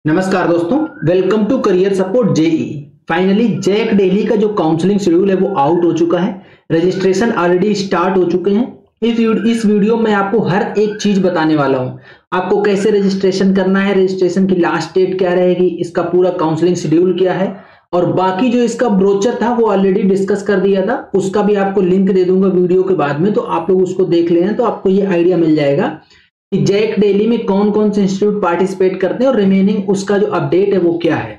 नमस्कार दोस्तों, welcome to career support JE. Finally JAC Delhi का जो काउंसलिंग शेड्यूल है वो आउट हो चुका है। रजिस्ट्रेशन ऑलरेडी स्टार्ट हो चुके हैं। इस वीडियो में आपको हर एक चीज बताने वाला हूं। आपको कैसे रजिस्ट्रेशन करना है, रजिस्ट्रेशन की लास्ट डेट क्या रहेगी, इसका पूरा काउंसलिंग शेड्यूल क्या है, और बाकी जो इसका ब्रोचर था वो ऑलरेडी डिस्कस कर दिया था। उसका भी आपको लिंक दे दूंगा वीडियो के बाद में, तो आप लोग उसको देख लेना, तो आपको ये आइडिया मिल जाएगा कि जैक डेली में कौन कौन से इंस्टीट्यूट पार्टिसिपेट करते हैं और रिमेनिंग उसका जो अपडेट है वो क्या है।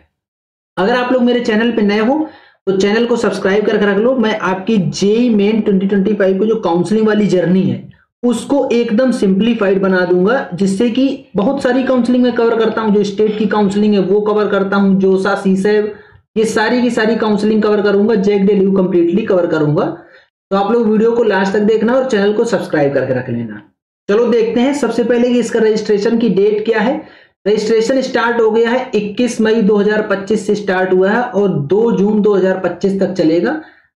अगर आप लोग मेरे चैनल पे नए हो तो चैनल को सब्सक्राइब करके रख लो। मैं आपकी जेई मेन 2025 को जो काउंसलिंग वाली जर्नी है उसको एकदम सिंप्लीफाइड बना दूंगा, जिससे कि बहुत सारी काउंसलिंग में कवर करता हूं। जो स्टेट की काउंसलिंग है वो कवर करता हूं, जोसा सीसेब, ये सारी की सारी काउंसलिंग कवर करूंगा। जैक डेली कंप्लीटली कवर करूंगा। तो आप लोग वीडियो को लास्ट तक देखना और चैनल को सब्सक्राइब करके रख लेना। चलो देखते हैं सबसे पहले कि इसका रजिस्ट्रेशन की डेट क्या है। रजिस्ट्रेशन स्टार्ट हो गया है, 21 मई 2025 से स्टार्ट हुआ है और 2 जून 2025 तक चलेगा।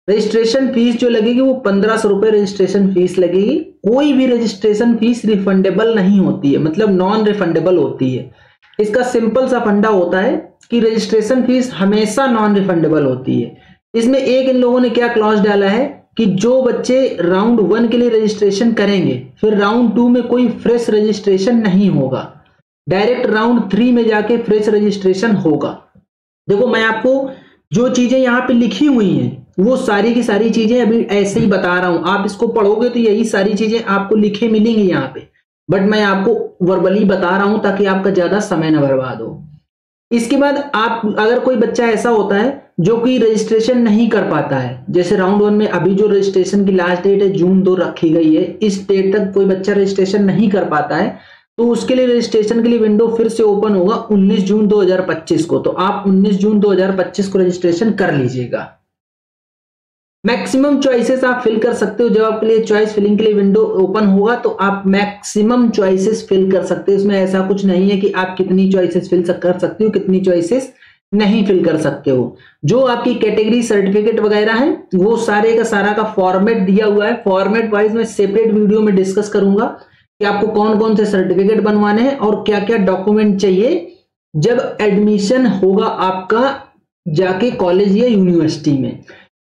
रजिस्ट्रेशन फीस जो लगेगी वो 1500 रुपए रजिस्ट्रेशन फीस लगेगी। कोई भी रजिस्ट्रेशन फीस रिफंडेबल नहीं होती है, मतलब नॉन रिफंडेबल होती है। इसका सिंपल सा फंडा होता है कि रजिस्ट्रेशन फीस हमेशा नॉन रिफंडेबल होती है। इसमें एक इन लोगों ने क्या क्लॉज डाला है कि जो बच्चे राउंड 1 के लिए रजिस्ट्रेशन करेंगे फिर राउंड 2 में कोई फ्रेश रजिस्ट्रेशन नहीं होगा, डायरेक्ट राउंड 3 में जाके फ्रेश रजिस्ट्रेशन होगा। देखो, मैं आपको जो चीजें यहाँ पे लिखी हुई हैं वो सारी की सारी चीजें अभी ऐसे ही बता रहा हूं। आप इसको पढ़ोगे तो यही सारी चीजें आपको लिखे मिलेंगी यहाँ पे, बट मैं आपको वर्बली बता रहा हूं ताकि आपका ज्यादा समय न बर्बाद हो। इसके बाद आप अगर कोई बच्चा ऐसा होता है जो कि रजिस्ट्रेशन नहीं कर पाता है, जैसे राउंड 1 में अभी जो रजिस्ट्रेशन की लास्ट डेट है जून 2 रखी गई है, इस डेट तक कोई बच्चा रजिस्ट्रेशन नहीं कर पाता है तो उसके लिए रजिस्ट्रेशन के लिए विंडो फिर से ओपन होगा 19 जून 2025 को। तो आप 19 जून 2025 को रजिस्ट्रेशन कर लीजिएगा। मैक्सिमम चॉइसेस आप फिल कर सकते हो। जब आपके लिए चॉइस फिलिंग के लिए विंडो ओपन होगा तो आप मैक्सिमम चॉइसेस फिल कर सकते हो। इसमें ऐसा कुछ नहीं है कि आप कितनी चॉइसेस फिल कर सकते हो, कितनी चॉइसेस नहीं फिल कर सकते हो। जो आपकी कैटेगरी सर्टिफिकेट वगैरह है वो सारे का सारा का फॉर्मेट दिया हुआ है। फॉर्मेट वाइज मैं सेपरेट वीडियो में डिस्कस करूंगा कि आपको कौन कौन से सर्टिफिकेट बनवाने हैं और क्या क्या डॉक्यूमेंट चाहिए जब एडमिशन होगा आपका जाके कॉलेज या यूनिवर्सिटी में।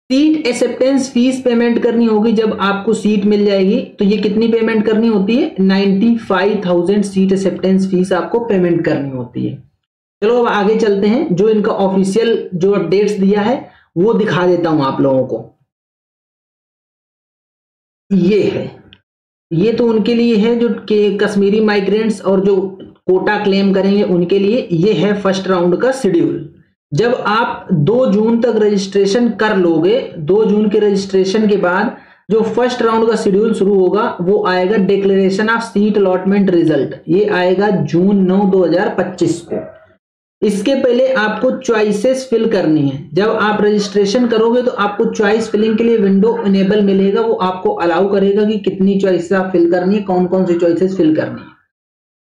सीट एक्सेप्टेंस फीस पेमेंट करनी होगी जब आपको सीट मिल जाएगी। तो ये कितनी पेमेंट करनी होती है? 95,000 सीट एक्सेप्टेंस फीस आपको पेमेंट करनी होती है। चलो अब आगे चलते हैं। जो इनका ऑफिशियल जो अपडेट्स दिया है वो दिखा देता हूं आप लोगों को। ये है, ये तो उनके लिए है जो कश्मीरी माइग्रेंट्स और जो कोटा क्लेम करेंगे उनके लिए। ये है फर्स्ट राउंड का शेड्यूल। जब आप 2 जून तक रजिस्ट्रेशन कर लोगे, 2 जून के रजिस्ट्रेशन के बाद जो फर्स्ट राउंड का शेड्यूल शुरू होगा वो आएगा declaration of seat allotment result. ये आएगा जून 9 2025 को। इसके पहले आपको चॉइसेस फिल करनी है। जब आप रजिस्ट्रेशन करोगे तो आपको चॉइस फिलिंग के लिए विंडो इनेबल मिलेगा। वो आपको अलाउ करेगा कि कितनी चॉइसेस आप फिल करनी है, कौन कौन सी चॉइसेस फिल करनी है।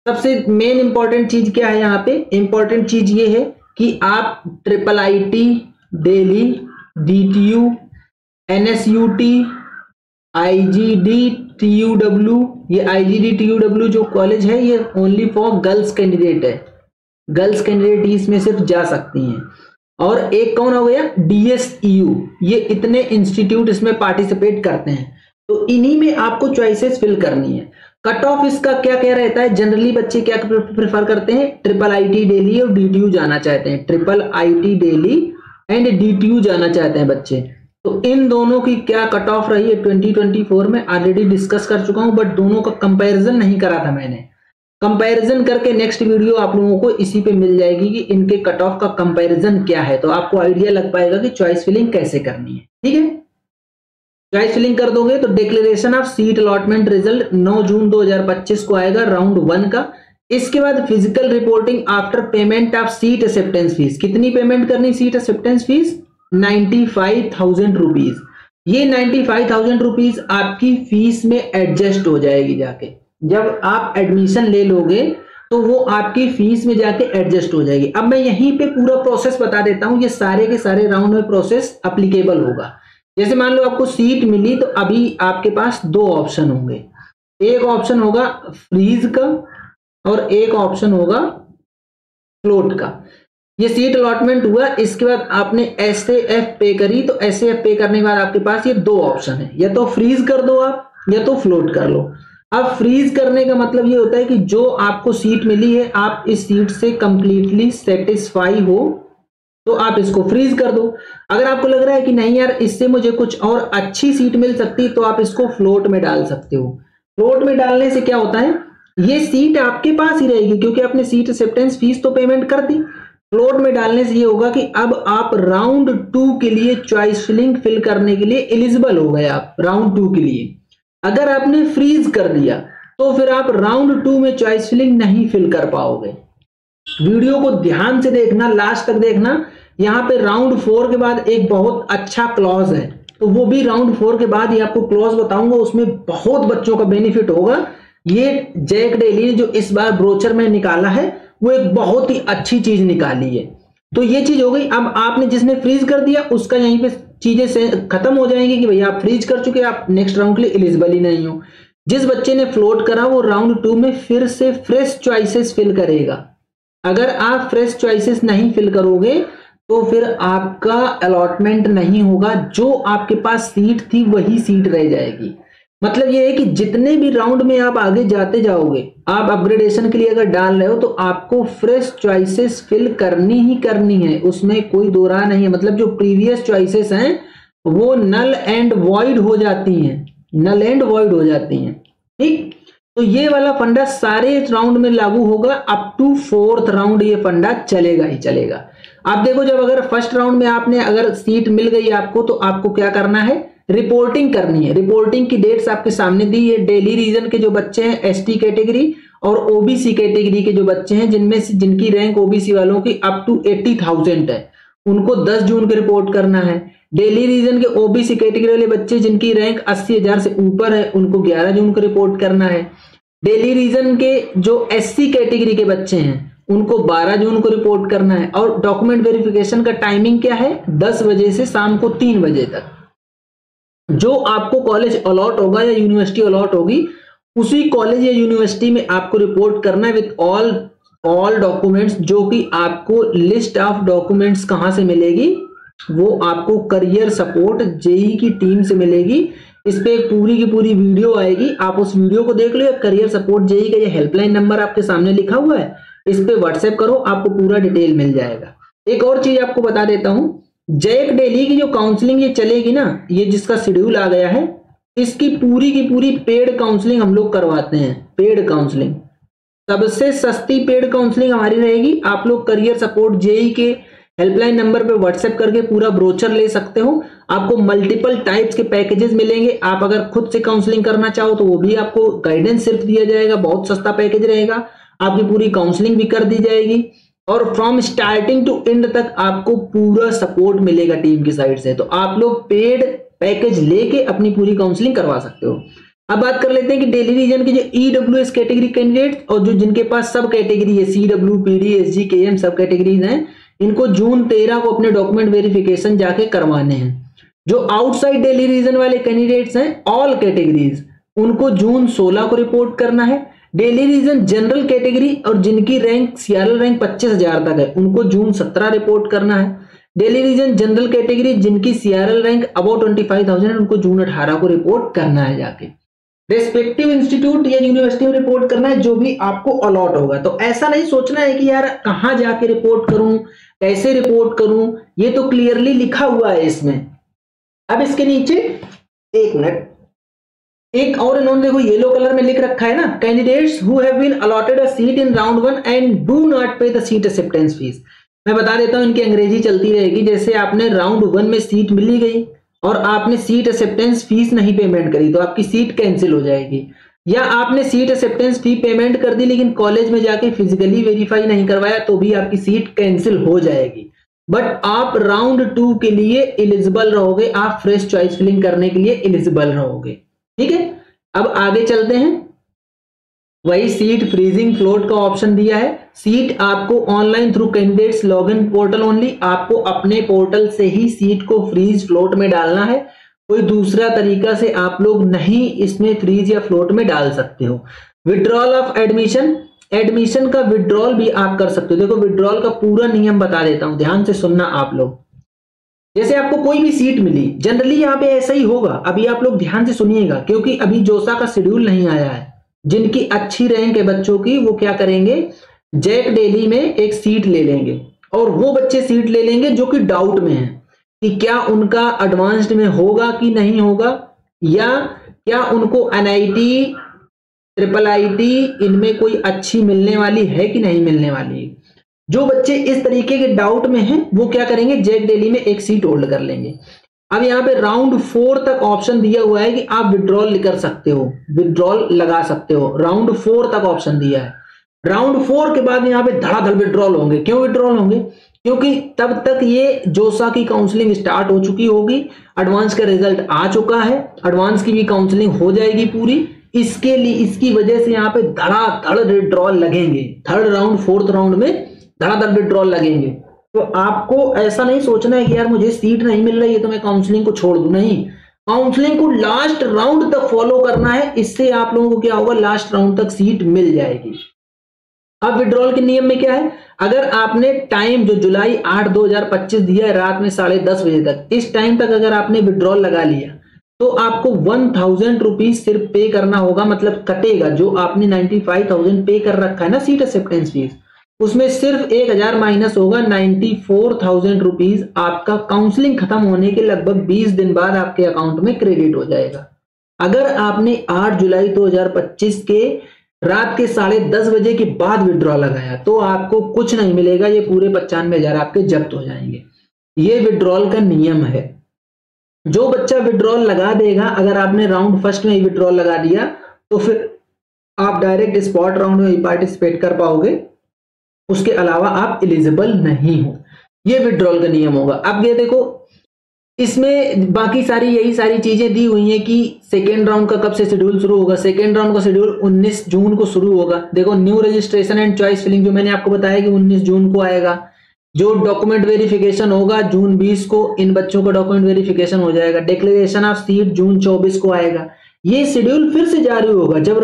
सबसे मेन इंपॉर्टेंट चीज क्या है यहाँ पे? इंपॉर्टेंट चीज ये है कि आप IIIT Delhi, DTU, NSUT, IGD TUW, ये IGD TUW जो कॉलेज है ये ओनली फॉर गर्ल्स कैंडिडेट है। गर्ल्स कैंडिडेट इसमें सिर्फ जा सकती हैं। और एक कौन हो गया? DSEU, ये इतने इंस्टीट्यूट इसमें पार्टिसिपेट करते हैं। तो इन्हीं में आपको चॉइसेस फिल करनी है। कट ऑफ इसका क्या क्या रहता है? जनरली बच्चे क्या प्रेफर करते हैं? IIIT दिल्ली और DTU जाना चाहते हैं। IIIT दिल्ली एंड DTU जाना चाहते हैं बच्चे। तो इन दोनों की क्या कट ऑफ रही है 2024 में ऑलरेडी डिस्कस कर चुका हूं, बट दोनों का कंपैरिजन नहीं करा था मैंने। कंपैरिजन करके नेक्स्ट वीडियो आप लोगों को इसी पे मिल जाएगी कि इनके कट ऑफ का कंपैरिजन क्या है, तो आपको आइडिया लग पाएगा कि चॉइस फिलिंग कैसे करनी है। ठीक है, चॉइस फिलिंग कर दोगे तो declaration of seat allotment result 9 जून 2025 को आएगा राउंड 1 का। इसके बाद physical reporting after payment of seat acceptance fees. कितनी पेमेंट करनी सीट एक्सेप्टेंस फीस? 95,000 रुपीज। ये 95,000 रुपीज आपकी फीस में एडजस्ट हो जाएगी जाके। जब आप एडमिशन ले लोगे तो वो आपकी फीस में जाके एडजस्ट हो जाएगी। अब मैं यहीं पे पूरा प्रोसेस बता देता हूं। ये सारे के सारे राउंड में प्रोसेस अप्लीकेबल होगा। जैसे मान लो आपको सीट मिली तो अभी आपके पास 2 ऑप्शन होंगे। एक ऑप्शन होगा फ्रीज का और एक ऑप्शन होगा फ्लोट का। ये सीट अलॉटमेंट हुआ, इसके बाद आपने एसएएफ पे करी, तो एसएएफ पे करने के बाद आपके पास ये दो ऑप्शन है, या तो फ्रीज कर दो आप या तो फ्लोट कर लो। अब फ्रीज करने का मतलब ये होता है कि जो आपको सीट मिली है आप इस सीट से कंप्लीटली सेटिस्फाई हो तो आप इसको फ्रीज कर दो। अगर आपको लग रहा है कि नहीं यार इससे मुझे कुछ और अच्छी सीट मिल सकती है तो आप इसको फ्लोट में डाल सकते हो। फ्लोट में डालने से क्या होता है, ये सीट आपके पास ही रहेगी क्योंकि आपने सीट एक्सेप्टेंस फीस तो पेमेंट कर दी। फ्लोट में डालने से ये होगा कि अब आप राउंड 2 के लिए चॉइस फिलिंग फिल करने के लिए एलिजिबल हो गए आप राउंड 2 के लिए। अगर आपने फ्रीज कर दिया तो फिर आप राउंड 2 में चॉइस फिलिंग नहीं फिल कर पाओगे। वीडियो को ध्यान से देखना, लास्ट तक देखना। यहाँ पे राउंड 4 के बाद एक बहुत अच्छा क्लॉज है, तो वो भी राउंड 4 के बाद ही आपको क्लॉज बताऊंगा, उसमें बहुत बच्चों का बेनिफिट होगा। ये जैक डेली ने जो इस बार ब्रोचर में निकाला है वो एक बहुत ही अच्छी चीज निकाली है। तो ये चीज हो गई। अब आपने जिसने फ्रीज कर दिया उसका यहीं पे चीजें से खत्म हो जाएंगी कि भैया आप फ्रीज कर चुके, आप नेक्स्ट राउंड के लिए एलिजिबल ही नहीं हो। जिस बच्चे ने फ्लोट करा वो राउंड 2 में फिर से फ्रेश चॉइसेस फिल करेगा। अगर आप फ्रेश चॉइसेस नहीं फिल करोगे तो फिर आपका अलॉटमेंट नहीं होगा, जो आपके पास सीट थी वही सीट रह जाएगी। मतलब ये है कि जितने भी राउंड में आप आगे जाते जाओगे, आप अपग्रेडेशन के लिए अगर डाल रहे हो तो आपको फ्रेश चॉइसेस फिल करनी ही करनी है, उसमें कोई दो राह नहीं है। मतलब जो प्रीवियस चॉइसेस हैं वो नल एंड वॉइड हो जाती हैं, नल एंड वॉइड हो जाती हैं। ठीक, तो ये वाला फंडा सारे राउंड में लागू होगा, अप टू 4th राउंड ये फंडा चलेगा ही चलेगा। आप देखो, जब अगर फर्स्ट राउंड में आपने अगर सीट मिल गई आपको तो आपको क्या करना है, रिपोर्टिंग करनी है। रिपोर्टिंग की डेट्स आपके सामने दी है। डेली रीजन के जो बच्चे हैं एसटी कैटेगरी और ओबीसी कैटेगरी के जो बच्चे हैं जिनमें से जिनकी रैंक ओबीसी वालों की अप टू 80,000 है, उनको 10 जून को रिपोर्ट करना है। डेली रीजन के ओबीसी कैटेगरी वाले बच्चे जिनकी रैंक 80,000 से ऊपर है उनको 11 जून को रिपोर्ट करना है। डेली रीजन के जो एससी कैटेगरी के बच्चे हैं उनको 12 जून को रिपोर्ट करना है। और डॉक्यूमेंट वेरिफिकेशन का टाइमिंग क्या है, 10 बजे से शाम को 3 बजे तक। जो आपको कॉलेज अलॉट होगा या यूनिवर्सिटी अलॉट होगी उसी कॉलेज या यूनिवर्सिटी में आपको रिपोर्ट करना है विद ऑल डॉक्यूमेंट्स, जो कि आपको लिस्ट ऑफ डॉक्यूमेंट्स कहां से मिलेगी, वो आपको करियर सपोर्ट जेई की टीम से मिलेगी। इस पे पूरी की पूरी वीडियो आएगी, आप उस वीडियो को देख लो। करियर सपोर्ट जेई का ये हेल्पलाइन नंबर आपके सामने लिखा हुआ है, इस पे व्हाट्सएप करो, आपको पूरा डिटेल मिल जाएगा। एक और चीज आपको बता देता हूं, जैक डेली की जो काउंसलिंग ये चलेगी ना, ये जिसका शेड्यूल आ गया है, इसकी पूरी की पूरी पेड काउंसलिंग हम लोग करवाते हैं। पेड काउंसलिंग सबसे सस्ती पेड काउंसलिंग हमारी रहेगी। आप लोग करियर सपोर्ट जेई के हेल्पलाइन नंबर पे व्हाट्सएप करके पूरा ब्रोचर ले सकते हो। आपको मल्टीपल टाइप्स के पैकेजेस मिलेंगे। आप अगर खुद से काउंसलिंग करना चाहो तो वो भी आपको गाइडेंस सिर्फ दिया जाएगा, बहुत सस्ता पैकेज रहेगा। आपकी पूरी काउंसलिंग भी कर दी जाएगी और फ्रॉम स्टार्टिंग टू एंड तक आपको पूरा सपोर्ट मिलेगा टीम की साइड से। तो आप लोग पेड पैकेज लेके अपनी पूरी काउंसलिंग करवा सकते हो। अब बात कर लेते हैं कि डेली रीजन के जो ईडब्ल्यूएस कैटेगरी कैंडिडेट और जो जिनके पास सब कैटेगरी है, सीडब्ल्यू, पीडी, एसजी, केएम सब कैटेगरीज हैं, इनको जून 13 को अपने डॉक्यूमेंट वेरिफिकेशन जाके करवाने हैं। जो आउटसाइड डेली रीजन वाले कैंडिडेट्स हैं ऑल कैटेगरीज, उनको जून 16 को रिपोर्ट करना है। डेली रीजन जनरल कैटेगरी और जिनकी रैंक सीआरएल रैंक 25,000 तक है उनको जून 17 रिपोर्ट करना है। डेली रीजन जनरल कैटेगरी जिनकी सीआरएल रैंक अबाउट 25,000 उनको जून 18 को रिपोर्ट करना है जाके। रेस्पेक्टिव इंस्टीट्यूट या यूनिवर्सिटी में रिपोर्ट करना है जो भी आपको अलॉट होगा। तो ऐसा नहीं सोचना है कि यार कहां जाके रिपोर्ट करूं, कैसे रिपोर्ट करूं, ये तो क्लियरली लिखा हुआ है इसमें। अब इसके नीचे एक मिनट, एक और इन्होंने देखो येलो कलर में लिख रखा है ना, candidates who have been allotted a seat in round 1 and do not pay the seat acceptance fees. मैं बता देता हूं, इनकी अंग्रेजी चलती रहेगी। जैसे आपने राउंड 1 में सीट मिली गई और आपने सीट एक्सेप्टेंस फीस नहीं पेमेंट करी तो आपकी सीट कैंसिल हो जाएगी। या आपने सीट एक्सेप्टेंस फी पेमेंट कर दी लेकिन कॉलेज में जाके फिजिकली वेरीफाई नहीं करवाया तो भी आपकी सीट कैंसिल हो जाएगी। बट आप राउंड 2 के लिए एलिजिबल रहोगे, आप फ्रेश चॉइस फिलिंग करने के लिए एलिजिबल रहोगे। ठीक है, अब आगे चलते हैं। वही सीट फ्रीजिंग फ्लोट का ऑप्शन दिया है। सीट आपको online through candidates login portal only, आपको अपने पोर्टल से ही सीट को फ्रीज फ्लोट में डालना है। कोई दूसरा तरीका से आप लोग नहीं इसमें फ्रीज या फ्लोट में डाल सकते हो। विड्रॉल ऑफ एडमिशन, एडमिशन का विड्रॉल भी आप कर सकते हो। देखो विड्रॉल का पूरा नियम बता देता हूं, ध्यान से सुनना आप लोग। जैसे आपको कोई भी सीट मिली, जनरली यहाँ पे ऐसा ही होगा। अभी आप लोग ध्यान से सुनिएगा, क्योंकि अभी जोसा का शेड्यूल नहीं आया है। जिनकी अच्छी रैंक है बच्चों की, वो क्या करेंगे, जैक डेली में एक सीट ले लेंगे, और वो बच्चे सीट ले लेंगे जो कि डाउट में है कि क्या उनका एडवांस्ड में होगा कि नहीं होगा, या क्या उनको एनआईटी, ट्रिपल आईटी इनमें कोई अच्छी मिलने वाली है कि नहीं मिलने वाली है। जो बच्चे इस तरीके के डाउट में हैं, वो क्या करेंगे, जैक डेली में एक सीट होल्ड कर लेंगे। अब यहाँ पे राउंड 4 तक ऑप्शन दिया हुआ है कि आप विड्रॉल कर सकते हो, विड्रॉल लगा सकते हो। राउंड 4 तक ऑप्शन दिया है। राउंड 4 के बाद यहाँ पे धड़ाधड़ विड्रॉल होंगे। क्यों विड्रॉल होंगे, क्योंकि तब तक ये जोसा की काउंसलिंग स्टार्ट हो चुकी होगी, एडवांस का रिजल्ट आ चुका है, एडवांस की भी काउंसलिंग हो जाएगी पूरी। इसके लिए, इसकी वजह से यहाँ पे धड़ाधड़ विड्रॉल लगेंगे। थर्ड राउंड, फोर्थ राउंड में धड़ाधड़ विड्रॉल लगेंगे। तो आपको ऐसा नहीं सोचना है कि यार मुझे सीट नहीं मिल रही है तो मैं काउंसलिंग को छोड़ दूं। नहीं, काउंसलिंग को लास्ट राउंड तक फॉलो करना है। इससे आप लोगों को क्या होगा, लास्ट राउंड तक सीट मिल जाएगी। अब विड्रॉल के नियम में क्या है, अगर आपने टाइम जो जुलाई 8, 2025 दिया है रात में 10:30 बजे तक, इस टाइम तक अगर आपने विड्रॉल लगा लिया तो आपको 1000 रुपीज सिर्फ पे करना होगा। मतलब कटेगा, जो आपने 95,000 पे कर रखा है ना सीट एक्सेप्टेंस फीस, उसमें सिर्फ 1000 माइनस होगा। 94,000 रुपीज आपका काउंसलिंग खत्म होने के लगभग 20 दिन बाद आपके अकाउंट में क्रेडिट हो जाएगा। अगर आपने 8 जुलाई 2025 के रात के 10:30 बजे के बाद विड्रॉल लगाया तो आपको कुछ नहीं मिलेगा, ये पूरे 95,000 आपके जब्त हो जाएंगे। ये विड्रॉल का नियम है। जो बच्चा विड्रॉल लगा देगा, अगर आपने राउंड फर्स्ट में ही विड्रॉल लगा दिया तो फिर आप डायरेक्ट स्पॉट राउंड में पार्टिसिपेट कर पाओगे, उसके अलावा आप एलिजिबल नहीं हो। ये विड्रॉल का नियम होगा। अब ये देखो, इसमें बाकी सारी यही सारी चीजें दी हुई हैं कि सेकेंड राउंड का कब से शेड्यूल शुरू होगा। सेकेंड राउंड का शेड्यूल 19 जून को शुरू होगा। देखो new registration and choice filling जो मैंने आपको बताया कि 19 जून को आएगा। जो डॉक्यूमेंट वेरिफिकेशन होगा जून 20 को, इन बच्चों का डॉक्यूमेंट वेरिफिकेशन हो जाएगा। डिक्लेरेशन ऑफ सीट जून 24 को आएगा। ये शेड्यूल फिर से जारी होगा जब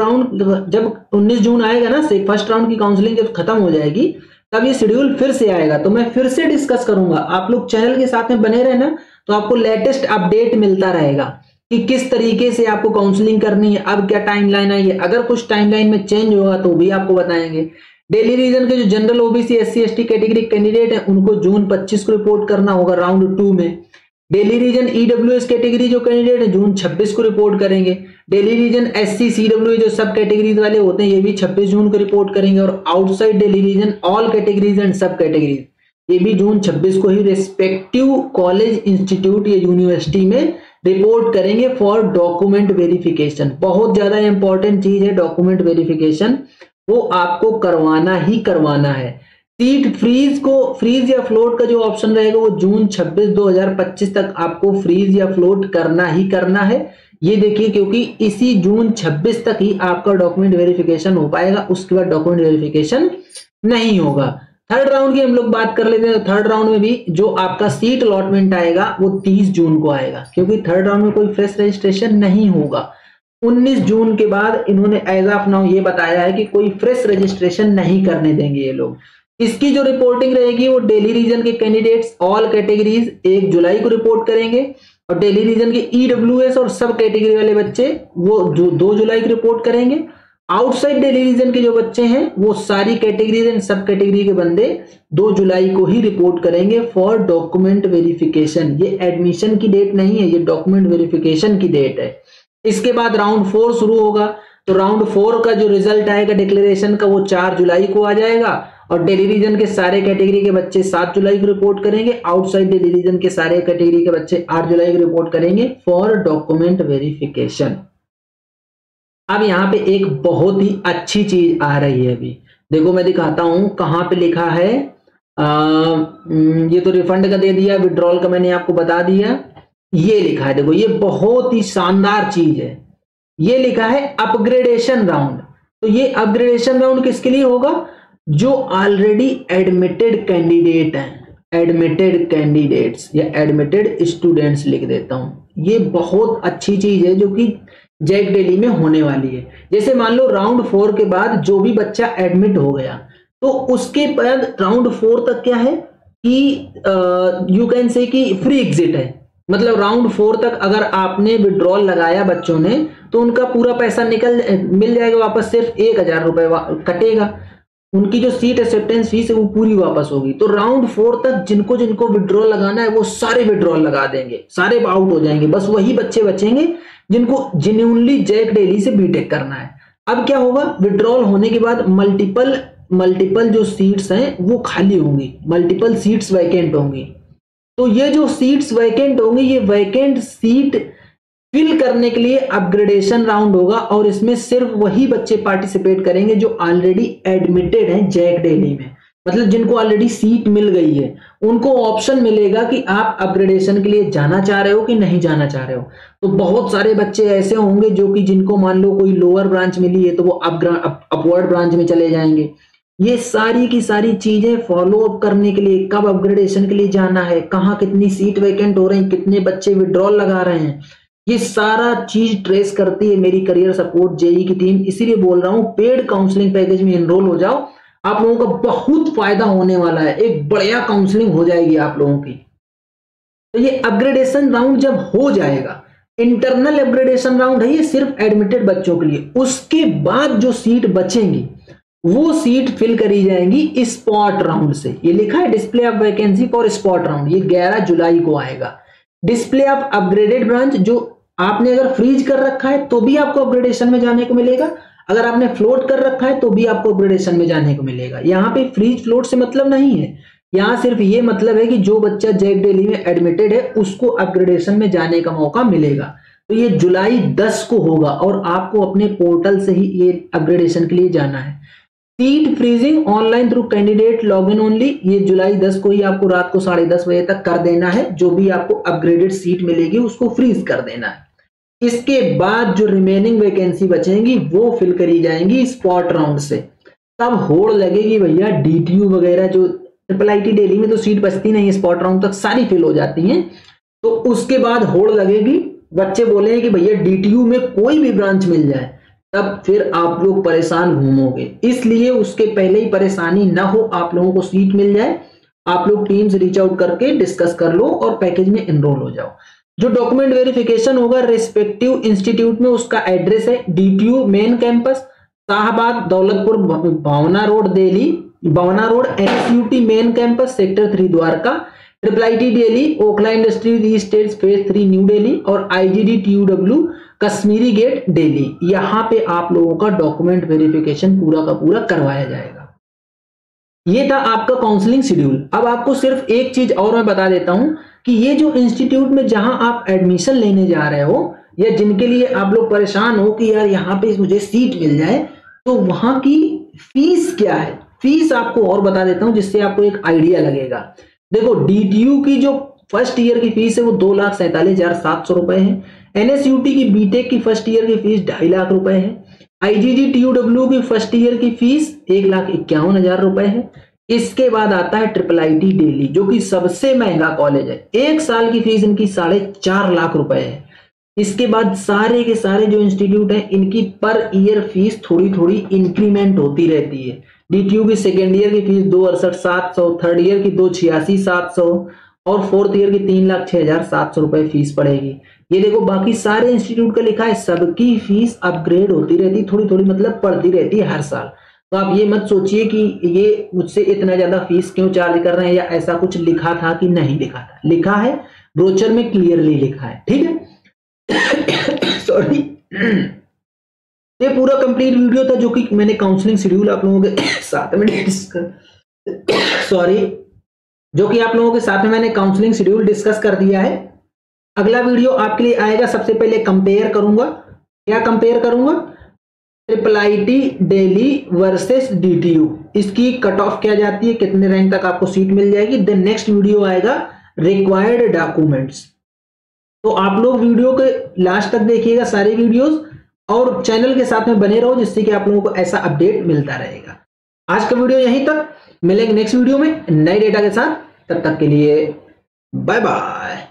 19 जून आएगा ना, से फर्स्ट राउंड की काउंसलिंग जब खत्म हो जाएगी तब ये शेड्यूल फिर से आएगा। तो मैं फिर से डिस्कस करूंगा। आप लोग चैनल के साथ में बने रहे ना, तो आपको लेटेस्ट अपडेट मिलता रहेगा कि किस तरीके से आपको काउंसलिंग करनी है, अब क्या टाइमलाइन आई है। अगर कुछ टाइमलाइन में चेंज होगा तो भी आपको बताएंगे। डेली रीजन के जो general OBC SC ST category candidate है उनको जून 25 को रिपोर्ट करना होगा राउंड 2 में। डेली रीजन ईडब्ल्यूएस कैटेगरी जो कैंडिडेट है जून 26 को रिपोर्ट करेंगे। डेली रीजन एससी सीडब्ल्यू जो सब कैटेगरीज वाले होते हैं ये भी 26 जून को रिपोर्ट करेंगे। और outside Delhi region all categories and sub categories ये भी जून 26 को ही रिस्पेक्टिव कॉलेज, इंस्टीट्यूट या यूनिवर्सिटी में रिपोर्ट करेंगे फॉर डॉक्यूमेंट वेरिफिकेशन। बहुत ज्यादा इंपॉर्टेंट चीज है डॉक्यूमेंट वेरिफिकेशन, वो आपको करवाना ही करवाना है। सीट फ्रीज या फ्लोट का जो ऑप्शन रहेगा वो जून 26, 2025 तक आपको फ्रीज या फ्लोट करना ही करना है। ये देखिए, क्योंकि इसी जून 26 तक ही आपका डॉक्यूमेंट वेरिफिकेशन हो पाएगा, उसके बाद डॉक्यूमेंट वेरिफिकेशन नहीं होगा। थर्ड राउंड की हम लोग बात कर लेते हैं। थर्ड राउंड में भी जो आपका सीट अलॉटमेंट आएगा वो 30 जून को आएगा, क्योंकि थर्ड राउंड में कोई फ्रेश रजिस्ट्रेशन नहीं होगा। 19 जून के बाद इन्होंने एज ऑफ नाउ ये बताया है कि कोई फ्रेश रजिस्ट्रेशन नहीं करने देंगे ये लोग। इसकी जो रिपोर्टिंग रहेगी वो डेली रीजन के कैंडिडेट्स ऑल कैटेगरीज 1 जुलाई को रिपोर्ट करेंगे, और डेली रीजन के ईडब्ल्यूएस और सब कैटेगरी वाले बच्चे वो जो 2 जुलाई को रिपोर्ट करेंगे। आउटसाइड डेली रीजन के जो बच्चे हैं वो सारी कैटेगरीज एंड सब कैटेगरी के बंदे 2 जुलाई को ही रिपोर्ट करेंगे फॉर डॉक्यूमेंट वेरिफिकेशन। ये एडमिशन की डेट नहीं है, ये डॉक्यूमेंट वेरिफिकेशन की डेट है। इसके बाद राउंड 4 शुरू होगा, तो राउंड 4 का जो रिजल्ट आएगा डिक्लेरेशन का वो 4 जुलाई को आ जाएगा। और डेली रीजन के सारे कैटेगरी के बच्चे 7 जुलाई को रिपोर्ट करेंगे। आउटसाइड डेली रीजन के सारे कैटेगरी के बच्चे 8 जुलाई को रिपोर्ट करेंगे फॉर डॉक्यूमेंट वेरिफिकेशन। अब यहाँ पे एक बहुत ही अच्छी चीज आ रही है। अभी देखो मैं दिखाता हूं कहां पे लिखा है। ये तो रिफंड का दे दिया, विड्रॉल का मैंने आपको बता दिया। ये लिखा है, देखो ये बहुत ही शानदार चीज है। ये लिखा है अपग्रेडेशन राउंड। तो ये अपग्रेडेशन राउंड किसके लिए होगा, जो ऑलरेडी एडमिटेड कैंडिडेट हैं, एडमिटेड कैंडिडेट्स या एडमिटेड स्टूडेंट्स लिख देता हूं। ये बहुत अच्छी चीज है जो कि जैक डेली में होने वाली है। जैसे मान लो राउंड 4 के बाद जो भी बच्चा एडमिट हो गया तो उसके बाद राउंड 4 तक क्या है कि यू कैन से कि फ्री एग्जिट है। मतलब राउंड 4 तक अगर आपने विड्रॉल लगाया बच्चों ने तो उनका पूरा पैसा मिल जाएगा वापस, सिर्फ 1000 रुपए कटेगा, उनकी जो सीट एक्सेप्टेंस फीस है वो पूरी वापस होगी। तो राउंड 4 तक जिनको जिनको विड्रॉल लगाना है वो सारे विड्रॉल लगा देंगे, सारे आउट हो जाएंगे, बस वही बच्चे बचेंगे जिनको जेन्युइनली जैक डेली से बीटेक करना है। अब क्या होगा, विड्रॉल होने के बाद मल्टीपल जो सीट्स हैं वो खाली होंगी, मल्टीपल सीट्स वैकेंट होंगी। तो ये जो सीट्स वैकेंट होंगी, ये वैकेंट सीट फिल करने के लिए अपग्रेडेशन राउंड होगा और इसमें सिर्फ वही बच्चे पार्टिसिपेट करेंगे जो ऑलरेडी एडमिटेड हैं जैक डेली में। मतलब जिनको ऑलरेडी सीट मिल गई है उनको ऑप्शन मिलेगा कि आप अपग्रेडेशन के लिए जाना चाह रहे हो कि नहीं जाना चाह रहे हो। तो बहुत सारे बच्चे ऐसे होंगे जो कि जिनको मान लो कोई लोअर ब्रांच मिली है तो वो अपवर्ड ब्रांच में चले जाएंगे। ये सारी की सारी चीजें फॉलो अप करने के लिए, कब अपग्रेडेशन के लिए जाना है, कहाँ कितनी सीट वैकेंट हो रही है, कितने बच्चे विड्रॉल लगा रहे हैं, ये सारा चीज ट्रेस करती है मेरी करियर सपोर्ट जेई की टीम। इसीलिए बोल रहा हूं पेड काउंसलिंग पैकेज में एनरोल हो जाओ, आप लोगों का बहुत फायदा होने वाला है, एक बढ़िया काउंसलिंग हो जाएगी आप लोगों की। तो ये अपग्रेडेशन राउंड जब हो जाएगा, इंटरनल अपग्रेडेशन राउंड है ये सिर्फ एडमिटेड बच्चों के लिए, उसके बाद जो सीट बचेंगी वो सीट फिल करी जाएंगी स्पॉट राउंड से। ये लिखा है display of vacancy for spot round, ये 11 जुलाई को आएगा। डिस्प्ले ऑफ अपग्रेडेड ब्रांच, जो आपने अगर फ्रीज कर रखा है तो भी आपको अपग्रेडेशन में जाने को मिलेगा, अगर आपने फ्लोट कर रखा है तो भी आपको अपग्रेडेशन में जाने को मिलेगा। यहाँ पे फ्रीज फ्लोट से मतलब नहीं है, यहाँ सिर्फ ये मतलब है कि जो बच्चा जैक डेली में एडमिटेड है उसको अपग्रेडेशन में जाने का मौका मिलेगा। तो ये जुलाई 10 को होगा और आपको अपने पोर्टल से ही ये अपग्रेडेशन के लिए जाना है। Seat freezing online through candidate login only, ये जुलाई 10 को ही आपको रात को 10:30 बजे तक कर देना है। जो भी आपको अपग्रेडेड सीट मिलेगी उसको फ्रीज कर देना है। इसके बाद जो रिमेनिंग वैकेंसी बचेंगी वो फिल करी जाएंगी स्पॉट राउंड से। तब होड़ लगेगी भैया, डीटीयू वगैरह जो IIIT डेली में तो सीट बचती नहीं है, स्पॉट राउंड तक सारी फिल हो जाती हैं। तो उसके बाद होड़ लगेगी, बच्चे बोलेंगे कि भैया डीटीयू में कोई भी ब्रांच मिल जाए, तब फिर आप लोग परेशान घूमोगे। इसलिए उसके पहले ही परेशानी ना हो, आप लोगों को सीट मिल जाए, आप लोग टीम से रीच आउट करके डिस्कस कर लो और पैकेज में एनरोल हो जाओ। जो डॉक्यूमेंट वेरिफिकेशन होगा रेस्पेक्टिव इंस्टीट्यूट में, उसका एड्रेस है DTU main campus Shahbad Daulatpur Bhawana road Delhi, Bhawana road NSUT main campus sector 3 Dwarka, IIIT Delhi, Okhla industries estates phase 3 new Delhi और IGD TUW Kashmiri gate Delhi. यहाँ पे आप लोगों का डॉक्यूमेंट वेरिफिकेशन पूरा का पूरा करवाया जाएगा। ये था आपका काउंसलिंग शेड्यूल। अब आपको सिर्फ एक चीज और मैं बता देता हूं कि ये जो इंस्टीट्यूट में जहां आप एडमिशन लेने जा रहे हो या जिनके लिए आप लोग परेशान हो कि यार यहाँ पे मुझे सीट मिल जाए, तो वहां की फीस क्या है, फीस आपको और बता देता हूं जिससे आपको एक आइडिया लगेगा। देखो डीटीयू की जो फर्स्ट ईयर की फीस है वो 2,47,700 रुपए है। NSUT की बीटेक की फर्स्ट ईयर की फीस 2.5 लाख रुपए है। IGG TUW की फर्स्ट ईयर की फीस 1,51,000 रुपए है। इसके बाद आता है IIIT दिल्ली जो कि सबसे महंगा कॉलेज है, एक साल की फीस इनकी 4.5 लाख रुपए है। इसके बाद सारे के सारे जो इंस्टीट्यूट हैं इनकी पर ईयर फीस थोड़ी थोड़ी इंक्रीमेंट होती रहती है। DTU की सेकेंड ईयर की फीस 2,68,700, थर्ड ईयर की 2,86,700 और फोर्थ ईयर की 3,06,700 रुपए फीस पड़ेगी। ये देखो बाकी सारे इंस्टीट्यूट का लिखा है, सबकी फीस अपग्रेड होती रहती है, थोड़ी थोड़ी मतलब बढ़ती रहती है हर साल। तो आप ये मत सोचिए कि ये मुझसे इतना ज्यादा फीस क्यों चार्ज कर रहे हैं या ऐसा कुछ लिखा था कि नहीं लिखा था, लिखा है ब्रोचर में क्लियरली लिखा है, ठीक है। सॉरी, ये पूरा कंप्लीट वीडियो था जो कि मैंने काउंसलिंग शेड्यूल आप लोगों के साथ में जो कि आप लोगों के साथ में मैंने काउंसलिंग शेड्यूल डिस्कस कर दिया है। अगला वीडियो आपके लिए आएगा, सबसे पहले कंपेयर करूंगा, क्या कंपेयर करूंगा, IIIT दिल्ली वर्सेस DTU, इसकी कट ऑफ क्या जाती है, कितने रैंक तक आपको सीट मिल जाएगी। देन नेक्स्ट वीडियो आएगा रिक्वायर्ड डॉक्यूमेंट्स। तो आप लोग वीडियो के लास्ट तक देखिएगा सारे वीडियोस और चैनल के साथ में बने रहो जिससे कि आप लोगों को ऐसा अपडेट मिलता रहेगा। आज का वीडियो यहीं तक, मिलेंगे नेक्स्ट वीडियो में नए डेटा के साथ, तब तक के लिए बाय बाय।